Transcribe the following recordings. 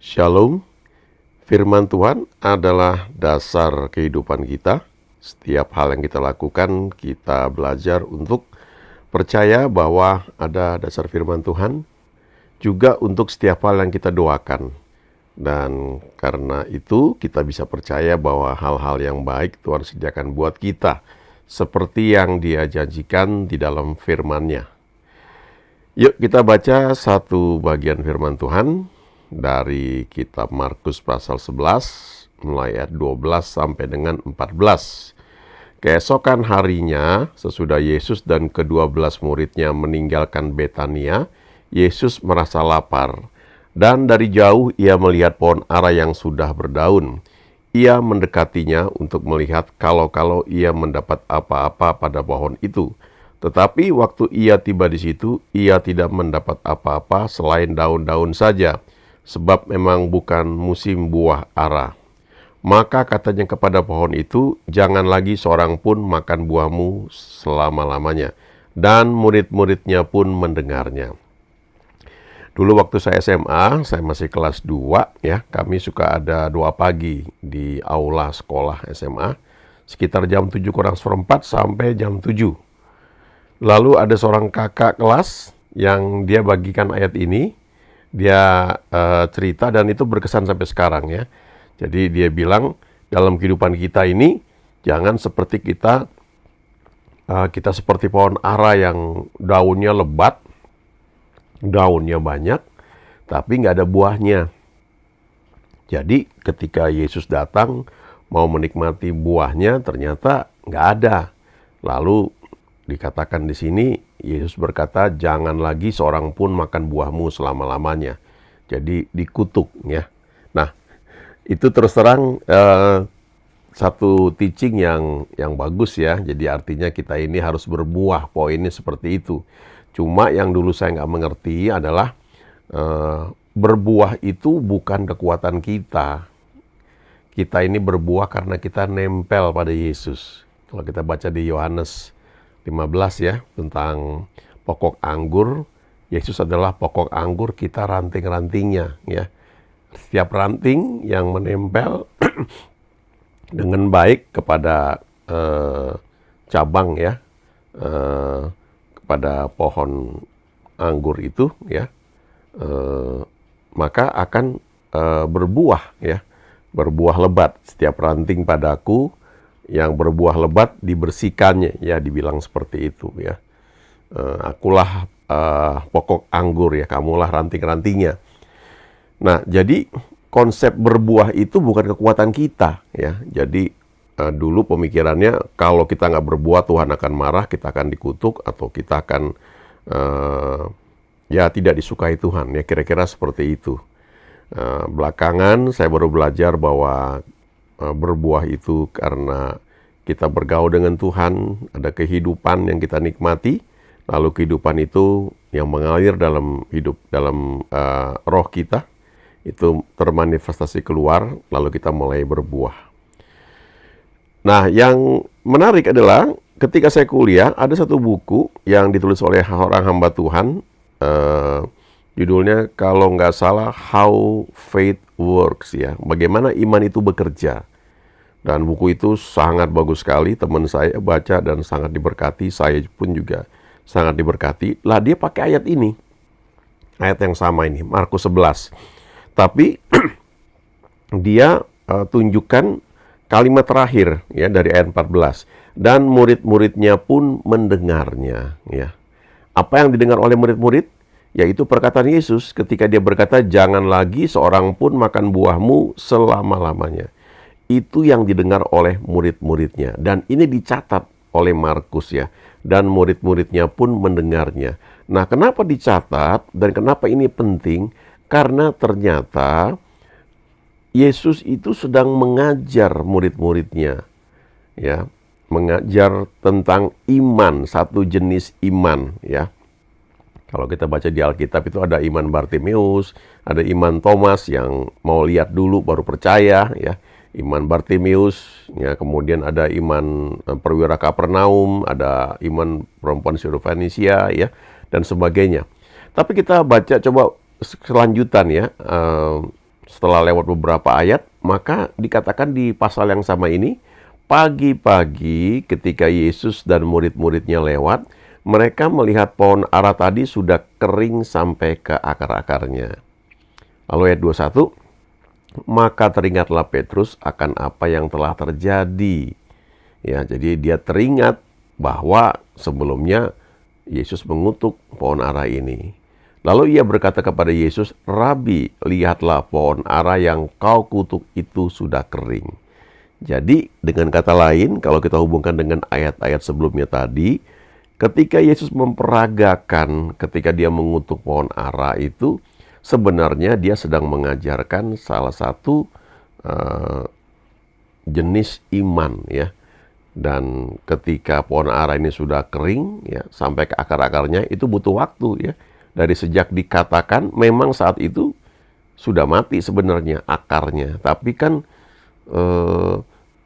Shalom, firman Tuhan adalah dasar kehidupan kita. Setiap hal yang kita lakukan, kita belajar untuk percaya bahwa ada dasar firman Tuhan, juga untuk setiap hal yang kita doakan. Dan karena itu kita bisa percaya bahwa hal-hal yang baik Tuhan sediakan buat kita, seperti yang Dia janjikan di dalam firman-Nya. Yuk kita baca satu bagian firman Tuhan dari kitab Markus pasal 11 mulai ayat 12 sampai dengan 14. Keesokan harinya, sesudah Yesus dan ke-12 muridnya meninggalkan Betania, Yesus merasa lapar. Dan dari jauh ia melihat pohon ara yang sudah berdaun. Ia mendekatinya untuk melihat kalau ia mendapat apa-apa pada pohon itu. Tetapi waktu ia tiba di situ, ia tidak mendapat apa-apa selain daun-daun saja, sebab memang bukan musim buah ara. Maka katanya kepada pohon itu, jangan lagi seorang pun makan buahmu selama-lamanya. Dan murid-muridnya pun mendengarnya. Dulu waktu saya SMA, saya masih kelas 2, ya, kami suka ada doa pagi di aula sekolah SMA, sekitar jam 7:04 sampai jam 7. Lalu ada seorang kakak kelas yang dia bagikan ayat ini. Dia cerita dan itu berkesan sampai sekarang, ya. Jadi dia bilang dalam kehidupan kita ini jangan seperti kita seperti pohon ara yang daunnya lebat, daunnya banyak, tapi nggak ada buahnya. Jadi ketika Yesus datang mau menikmati buahnya, ternyata nggak ada. Lalu dikatakan di sini, Yesus berkata, jangan lagi seorang pun makan buahmu selama-lamanya. Jadi dikutuk, ya. Nah, itu terus terang satu teaching yang bagus, ya. Jadi artinya kita ini harus berbuah, poinnya seperti itu. Cuma yang dulu saya nggak mengerti adalah berbuah itu bukan kekuatan kita. Kita ini berbuah karena kita nempel pada Yesus. Kalau kita baca di Yohanes 15, ya, tentang pokok anggur. Yesus adalah pokok anggur, kita ranting-rantingnya, ya. Setiap ranting yang menempel dengan baik kepada cabang, ya, kepada pohon anggur itu, ya, maka akan berbuah, ya, berbuah lebat. Setiap ranting padaku yang berbuah lebat dibersihkannya, ya, dibilang seperti itu, ya. Akulah pokok anggur, ya, kamulah ranting-rantingnya. Nah, jadi konsep berbuah itu bukan kekuatan kita, ya. Jadi dulu pemikirannya kalau kita nggak berbuah Tuhan akan marah, kita akan dikutuk, atau kita akan ya tidak disukai Tuhan, ya, kira-kira seperti itu. Belakangan saya baru belajar bahwa berbuah itu karena kita bergaul dengan Tuhan, ada kehidupan yang kita nikmati, lalu kehidupan itu yang mengalir dalam hidup, dalam roh kita, itu termanifestasi keluar, lalu kita mulai berbuah. Nah, yang menarik adalah ketika saya kuliah, ada satu buku yang ditulis oleh orang hamba Tuhan, judulnya kalau nggak salah How Faith Works, ya, bagaimana iman itu bekerja. Dan buku itu sangat bagus sekali, teman saya baca dan sangat diberkati, saya pun juga sangat diberkati. Lah dia pakai ayat ini, ayat yang sama ini, Markus 11. Tapi dia tunjukkan kalimat terakhir, ya, dari ayat 14. Dan murid-muridnya pun mendengarnya, ya. Apa yang didengar oleh murid-murid? Yaitu perkataan Yesus ketika dia berkata, jangan lagi seorang pun makan buahmu selama-lamanya. Itu yang didengar oleh murid-muridnya. Dan ini dicatat oleh Markus, ya. Dan murid-muridnya pun mendengarnya. Nah, kenapa dicatat dan kenapa ini penting? Karena ternyata Yesus itu sedang mengajar murid-muridnya, ya. Mengajar tentang iman, satu jenis iman, ya. Kalau kita baca di Alkitab itu ada iman Bartimeus, ada iman Thomas yang mau lihat dulu baru percaya, ya. Iman Bartimeus, ya, kemudian ada iman perwira Kapernaum, ada iman perempuan Sirofenisia, ya, dan sebagainya. Tapi kita baca coba kelanjutan, ya, setelah lewat beberapa ayat, maka dikatakan di pasal yang sama ini, pagi-pagi ketika Yesus dan murid-muridnya lewat, mereka melihat pohon ara tadi sudah kering sampai ke akar-akarnya. Lalu ayat 21, maka teringatlah Petrus akan apa yang telah terjadi. Ya, jadi dia teringat bahwa sebelumnya Yesus mengutuk pohon ara ini. Lalu ia berkata kepada Yesus, Rabi, lihatlah pohon ara yang kau kutuk itu sudah kering. Jadi dengan kata lain, kalau kita hubungkan dengan ayat-ayat sebelumnya tadi, ketika Yesus memperagakan, ketika dia mengutuk pohon ara itu, sebenarnya dia sedang mengajarkan salah satu jenis iman, ya. Dan ketika pohon ara ini sudah kering, ya, sampai ke akar-akarnya, itu butuh waktu, ya. Dari sejak dikatakan, memang saat itu sudah mati sebenarnya akarnya. Tapi kan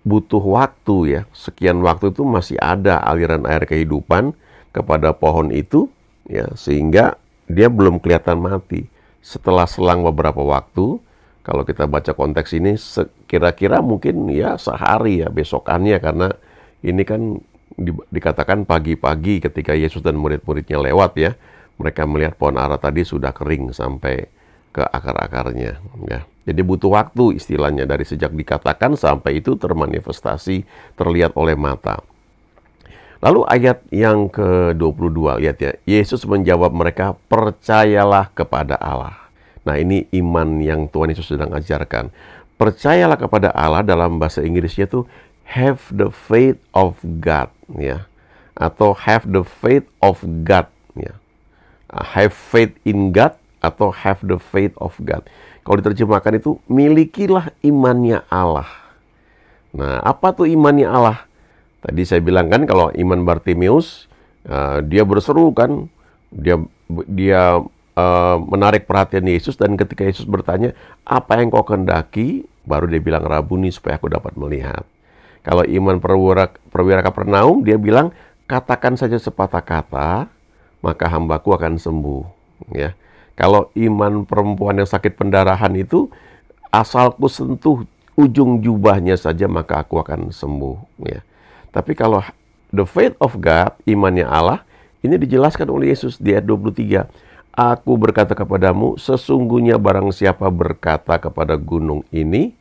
butuh waktu, ya. Sekian waktu itu masih ada aliran air kehidupan kepada pohon itu, ya, sehingga dia belum kelihatan mati. Setelah selang beberapa waktu, kalau kita baca konteks ini, kira-kira mungkin ya sehari, ya, besokannya, karena ini kan dikatakan pagi-pagi ketika Yesus dan murid-muridnya lewat, ya. Mereka melihat pohon ara tadi sudah kering sampai ke akar-akarnya, ya. Jadi butuh waktu istilahnya dari sejak dikatakan sampai itu termanifestasi, terlihat oleh mata. Lalu ayat yang ke-22, lihat ya. Yesus menjawab mereka, percayalah kepada Allah. Nah, ini iman yang Tuhan Yesus sedang ajarkan. Percayalah kepada Allah, dalam bahasa Inggrisnya tuh have the faith of God, ya. Atau have the faith of God, ya. Have faith in God atau have the faith of God. Kalau diterjemahkan itu, milikilah imannya Allah. Nah, apa tuh imannya Allah? Tadi saya bilang kan, kalau iman Bartimeus, dia berseru kan, dia menarik perhatian Yesus, dan ketika Yesus bertanya, apa yang kau kehendaki? Baru dia bilang, Rabuni, supaya aku dapat melihat. Kalau iman perwira Kapernaum, dia bilang, katakan saja sepatah kata, maka hambaku akan sembuh, ya. Kalau iman perempuan yang sakit pendarahan itu, asalku sentuh ujung jubahnya saja, maka aku akan sembuh, ya. Tapi kalau the faith of God, imannya Allah, ini dijelaskan oleh Yesus di ayat 23. Aku berkata kepadamu, sesungguhnya barang siapa berkata kepada gunung ini,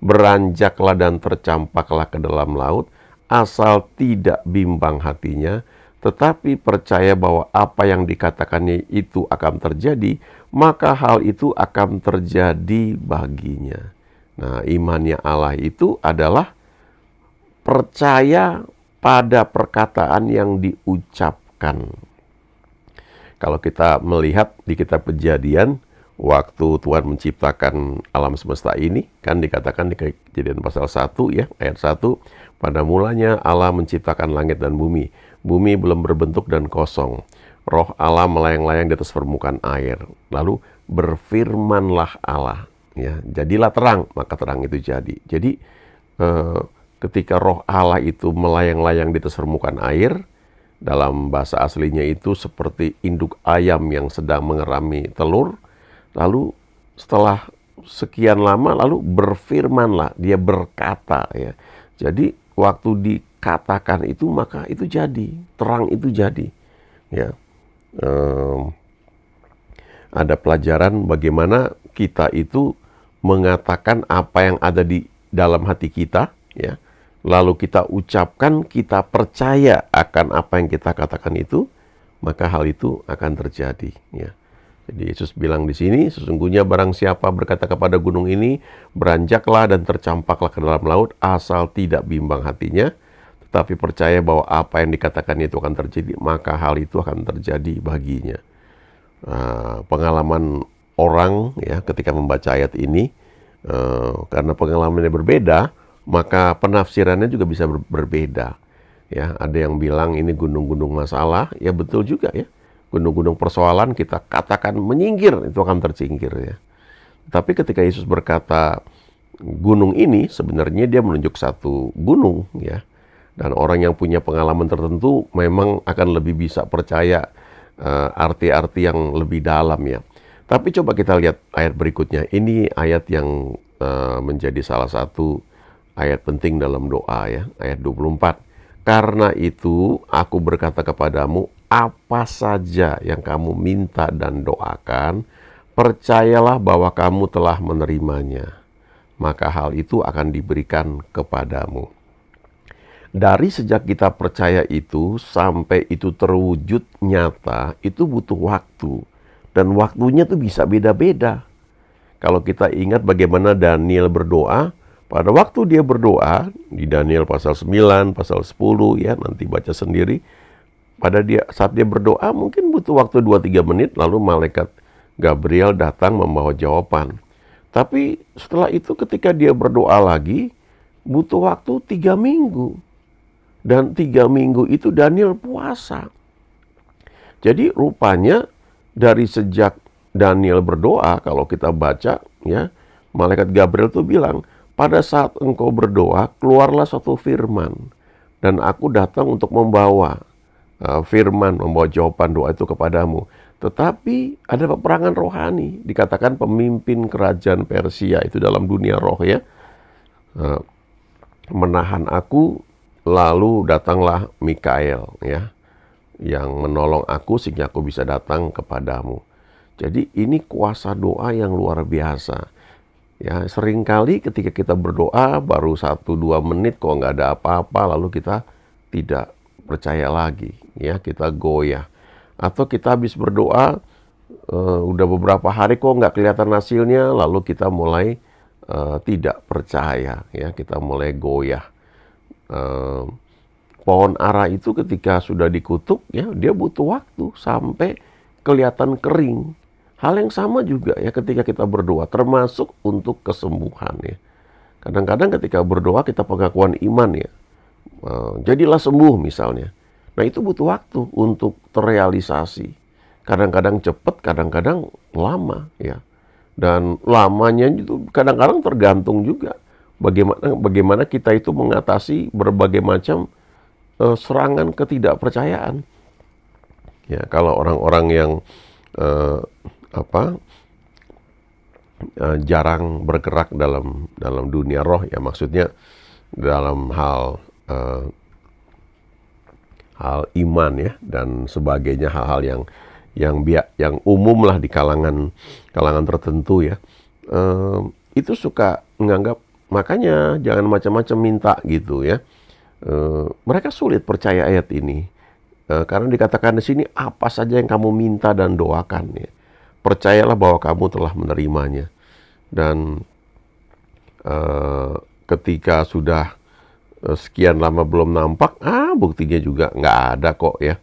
beranjaklah dan tercampaklah ke dalam laut, asal tidak bimbang hatinya, tetapi percaya bahwa apa yang dikatakannya itu akan terjadi, maka hal itu akan terjadi baginya. Nah, imannya Allah itu adalah percaya pada perkataan yang diucapkan. Kalau kita melihat di kitab Kejadian, waktu Tuhan menciptakan alam semesta ini, kan dikatakan di Kejadian pasal 1, ya, ayat 1, pada mulanya Allah menciptakan langit dan bumi. Bumi belum berbentuk dan kosong. Roh Allah melayang-layang di atas permukaan air. Lalu berfirmanlah Allah, ya, jadilah terang, maka terang itu jadi. Jadi ketika roh Allah itu melayang-layang di atas permukaan air, dalam bahasa aslinya itu seperti induk ayam yang sedang mengerami telur. Lalu setelah sekian lama, lalu berfirmanlah, dia berkata, ya. Jadi waktu dikatakan itu, maka itu jadi, terang itu jadi, ya. Ada pelajaran bagaimana kita itu mengatakan apa yang ada di dalam hati kita, ya. Lalu kita ucapkan, kita percaya akan apa yang kita katakan itu, maka hal itu akan terjadi, ya. Jadi Yesus bilang di sini, sesungguhnya barang siapa berkata kepada gunung ini, beranjaklah dan tercampaklah ke dalam laut, asal tidak bimbang hatinya, tetapi percaya bahwa apa yang dikatakan itu akan terjadi, maka hal itu akan terjadi baginya. Pengalaman orang, ya, ketika membaca ayat ini, karena pengalamannya berbeda, maka penafsirannya juga bisa berbeda. Ya, ada yang bilang ini gunung-gunung masalah, ya betul juga, ya. Gunung-gunung persoalan kita katakan menyingkir, itu akan tersingkir, ya. Tapi ketika Yesus berkata gunung ini, sebenarnya dia menunjuk satu gunung, ya. Dan orang yang punya pengalaman tertentu memang akan lebih bisa percaya arti-arti yang lebih dalam, ya. Tapi coba kita lihat ayat berikutnya. Ini ayat yang menjadi salah satu ayat penting dalam doa ya, ayat 24. Karena itu aku berkata kepadamu, apa saja yang kamu minta dan doakan, percayalah bahwa kamu telah menerimanya, maka hal itu akan diberikan kepadamu. Dari sejak kita percaya itu sampai itu terwujud nyata, itu butuh waktu. Dan waktunya tuh bisa beda-beda. Kalau kita ingat bagaimana Daniel berdoa, pada waktu dia berdoa, di Daniel pasal 9, pasal 10 ya, nanti baca sendiri. Saat dia berdoa mungkin butuh waktu 2-3 menit, lalu malaikat Gabriel datang membawa jawaban. Tapi setelah itu ketika dia berdoa lagi, butuh waktu 3 minggu. Dan 3 minggu itu Daniel puasa. Jadi rupanya dari sejak Daniel berdoa, kalau kita baca ya, malaikat Gabriel tuh bilang, pada saat engkau berdoa, keluarlah suatu firman. Dan aku datang untuk membawa firman, membawa jawaban doa itu kepadamu. Tetapi ada peperangan rohani, dikatakan pemimpin kerajaan Persia itu dalam dunia roh ya, menahan aku. Lalu datanglah Mikael ya, yang menolong aku sehingga aku bisa datang kepadamu. Jadi ini kuasa doa yang luar biasa. Ya, seringkali ketika kita berdoa baru 1-2 menit kok nggak ada apa-apa, lalu kita tidak percaya lagi, ya kita goyah. Atau kita habis berdoa udah beberapa hari kok nggak kelihatan hasilnya, lalu kita mulai tidak percaya, ya kita mulai goyah. Pohon ara itu ketika sudah dikutuk ya dia butuh waktu sampai kelihatan kering. Hal yang sama juga ya ketika kita berdoa, termasuk untuk kesembuhan ya. Kadang-kadang ketika berdoa kita pengakuan iman ya, jadilah sembuh misalnya. Nah itu butuh waktu untuk terrealisasi. Kadang-kadang cepat, kadang-kadang lama ya. Dan lamanya itu kadang-kadang tergantung juga bagaimana kita itu mengatasi berbagai macam serangan ketidakpercayaan. Ya, kalau orang-orang yang jarang bergerak dalam dunia roh ya, maksudnya dalam hal iman ya dan sebagainya, hal-hal yang umum lah di kalangan tertentu ya, itu suka menganggap, makanya jangan macam-macam minta gitu ya. Mereka sulit percaya ayat ini karena dikatakan di sini apa saja yang kamu minta dan doakan ya, percayalah bahwa kamu telah menerimanya. Dan ketika sudah sekian lama belum nampak, buktinya juga nggak ada kok ya.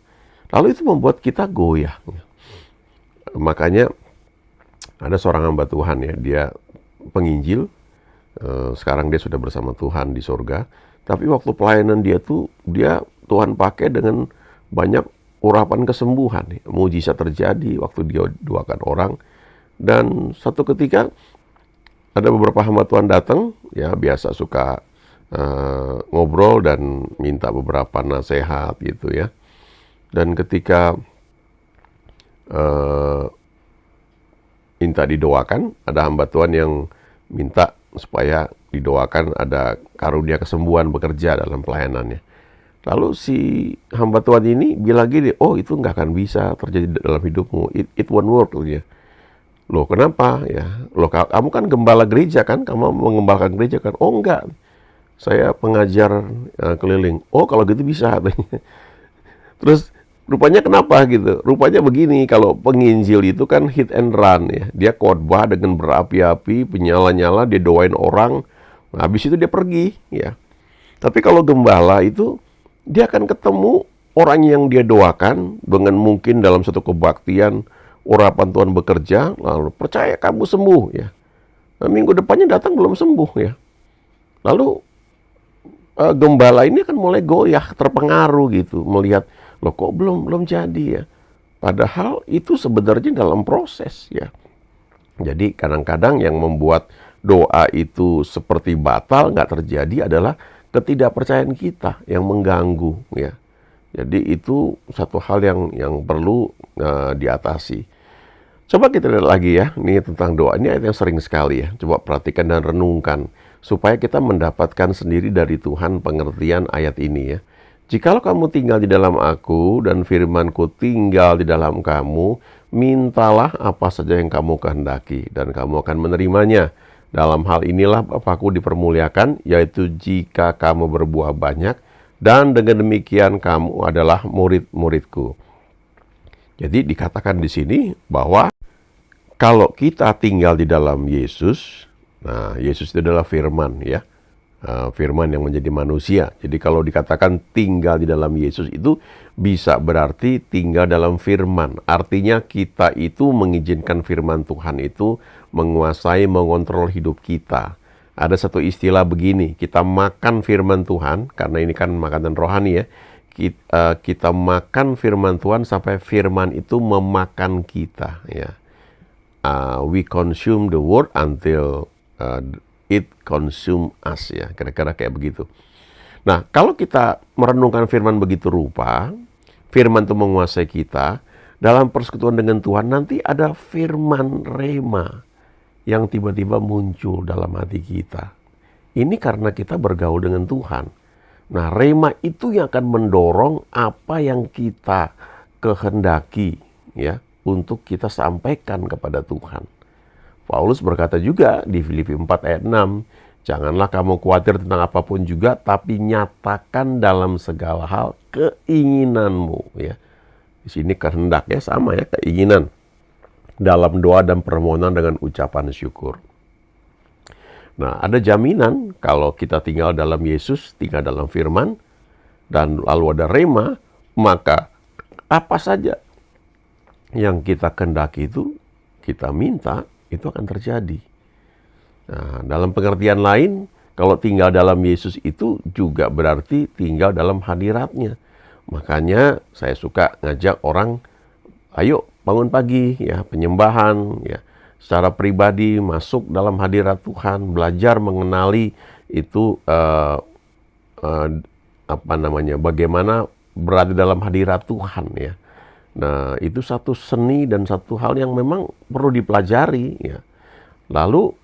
Lalu itu membuat kita goyah. Makanya ada seorang hamba Tuhan ya, dia penginjil, sekarang dia sudah bersama Tuhan di surga. Tapi waktu pelayanan dia Tuhan pakai dengan banyak urapan kesembuhan. Mujizat terjadi waktu dia doakan orang. Dan satu ketika ada beberapa hamba Tuhan datang, ya biasa suka ngobrol dan minta beberapa nasihat gitu ya. Dan ketika minta didoakan, ada hamba Tuhan yang minta supaya didoakan ada karunia kesembuhan bekerja dalam pelayanannya. Lalu si hamba Tuhan ini bilang gini, oh itu nggak akan bisa terjadi dalam hidupmu, it won't work ya. Loh kenapa ya? Loh kamu kan gembala gereja kan, kamu mengembalakan gereja kan? Oh enggak, saya pengajar keliling. Oh kalau gitu bisa. Terus rupanya kenapa gitu? Rupanya begini, kalau penginjil itu kan hit and run ya. Dia khotbah dengan berapi-api, penyala-nyala, dia doain orang. Nah, habis itu dia pergi ya. Tapi kalau gembala itu dia akan ketemu orang yang dia doakan dengan mungkin dalam satu kebaktian urapan Tuhan bekerja, lalu percaya kamu sembuh ya. Nah, minggu depannya datang belum sembuh ya. Lalu gembala ini akan mulai goyah, terpengaruh gitu, melihat loh kok belum jadi ya. Padahal itu sebenarnya dalam proses ya. Jadi kadang-kadang yang membuat doa itu seperti batal, nggak terjadi adalah ketidakpercayaan kita yang mengganggu ya. Jadi itu satu hal yang perlu diatasi. Coba kita lihat lagi ya, ini tentang doa. Ini ayat yang sering sekali ya. Coba perhatikan dan renungkan, supaya kita mendapatkan sendiri dari Tuhan pengertian ayat ini ya. Jikalau kamu tinggal di dalam aku dan firmanku tinggal di dalam kamu, mintalah apa saja yang kamu kehendaki dan kamu akan menerimanya. Dalam hal inilah Bapakku dipermuliakan, yaitu jika kamu berbuah banyak, dan dengan demikian kamu adalah murid-muridku. Jadi dikatakan di sini bahwa kalau kita tinggal di dalam Yesus, nah Yesus itu adalah firman ya, firman yang menjadi manusia. Jadi kalau dikatakan tinggal di dalam Yesus itu bisa berarti tinggal dalam firman. Artinya kita itu mengizinkan firman Tuhan itu menguasai, mengontrol hidup kita. Ada satu istilah begini, kita makan firman Tuhan, karena ini kan makanan rohani ya. Kita makan firman Tuhan sampai firman itu memakan kita ya. We consume the word until it consume us ya, kira-kira kayak begitu. Nah, kalau kita merenungkan firman begitu rupa, firman itu menguasai kita, dalam persekutuan dengan Tuhan nanti ada firman rema yang tiba-tiba muncul dalam hati kita. Ini karena kita bergaul dengan Tuhan. Nah, rema itu yang akan mendorong apa yang kita kehendaki ya, untuk kita sampaikan kepada Tuhan. Paulus berkata juga di Filipi 4 ayat 6, janganlah kamu khawatir tentang apapun juga, tapi nyatakan dalam segala hal keinginanmu ya. Di sini kehendak ya, sama ya, keinginan. Dalam doa dan permohonan dengan ucapan syukur. Nah, ada jaminan kalau kita tinggal dalam Yesus, tinggal dalam firman, dan lalu ada rema, maka apa saja yang kita kehendaki itu, kita minta, itu akan terjadi. Nah, dalam pengertian lain, kalau tinggal dalam Yesus itu juga berarti tinggal dalam hadiratnya. Makanya saya suka ngajak orang, ayo bangun pagi, ya penyembahan, ya secara pribadi masuk dalam hadirat Tuhan, belajar mengenali itu bagaimana berada dalam hadirat Tuhan ya. Nah, itu satu seni dan satu hal yang memang perlu dipelajari ya. Lalu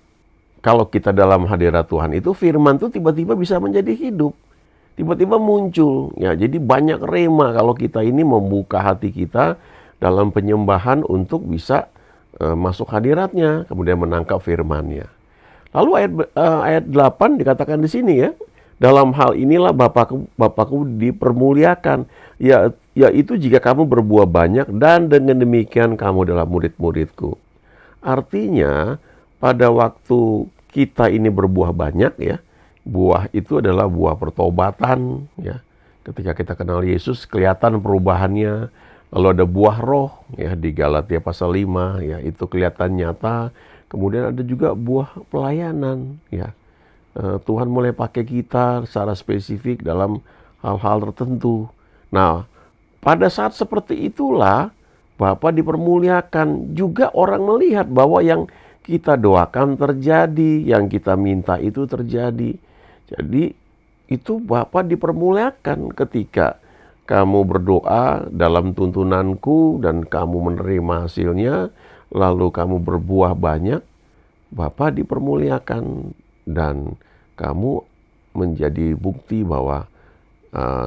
kalau kita dalam hadirat Tuhan itu firman itu tiba-tiba bisa menjadi hidup. Tiba-tiba muncul ya. Jadi banyak rema kalau kita ini membuka hati kita dalam penyembahan untuk bisa masuk hadiratnya, kemudian menangkap firman-Nya. Lalu ayat 8 dikatakan di sini ya. Dalam hal inilah Bapakku dipermuliakan, yaitu jika kamu berbuah banyak dan dengan demikian kamu adalah murid-muridku. Artinya pada waktu kita ini berbuah banyak ya, buah itu adalah buah pertobatan ya. Ketika kita kenal Yesus kelihatan perubahannya. Lalu ada buah roh ya di Galatia pasal 5 ya, itu kelihatan nyata. Kemudian ada juga buah pelayanan ya. Tuhan mulai pakai kita secara spesifik dalam hal-hal tertentu. Nah, pada saat seperti itulah Bapa dipermuliakan. Juga orang melihat bahwa yang kita doakan terjadi, yang kita minta itu terjadi. Jadi itu Bapa dipermuliakan ketika kamu berdoa dalam tuntunanku dan kamu menerima hasilnya, lalu kamu berbuah banyak, Bapa dipermuliakan dan kamu menjadi bukti bahwa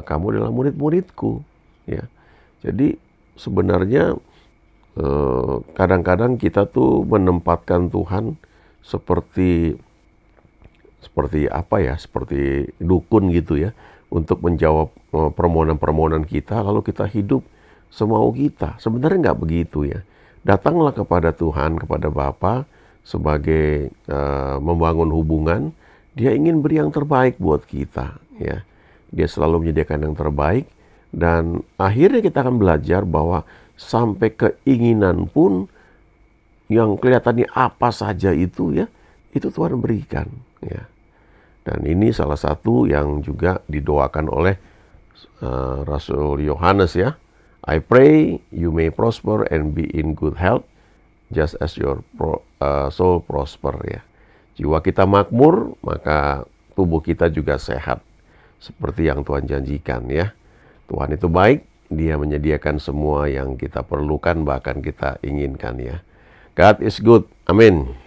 kamu adalah murid-muridku ya. Jadi sebenarnya kadang-kadang kita tuh menempatkan Tuhan seperti apa ya, seperti dukun gitu ya, untuk menjawab permohonan-permohonan kita, lalu kita hidup semau kita. Sebenarnya nggak begitu ya. Datanglah kepada Tuhan, kepada Bapa sebagai membangun hubungan. Dia ingin beri yang terbaik buat kita ya. Dia selalu menyediakan yang terbaik dan akhirnya kita akan belajar bahwa sampai keinginan pun yang kelihatannya apa saja itu ya, itu Tuhan berikan ya. Dan ini salah satu yang juga didoakan oleh Rasul Yohanes ya. I pray you may prosper and be in good health just as your soul prosper ya. Jiwa kita makmur, maka tubuh kita juga sehat. Seperti yang Tuhan janjikan ya. Tuhan itu baik, Dia menyediakan semua yang kita perlukan, bahkan kita inginkan ya. God is good. Amin.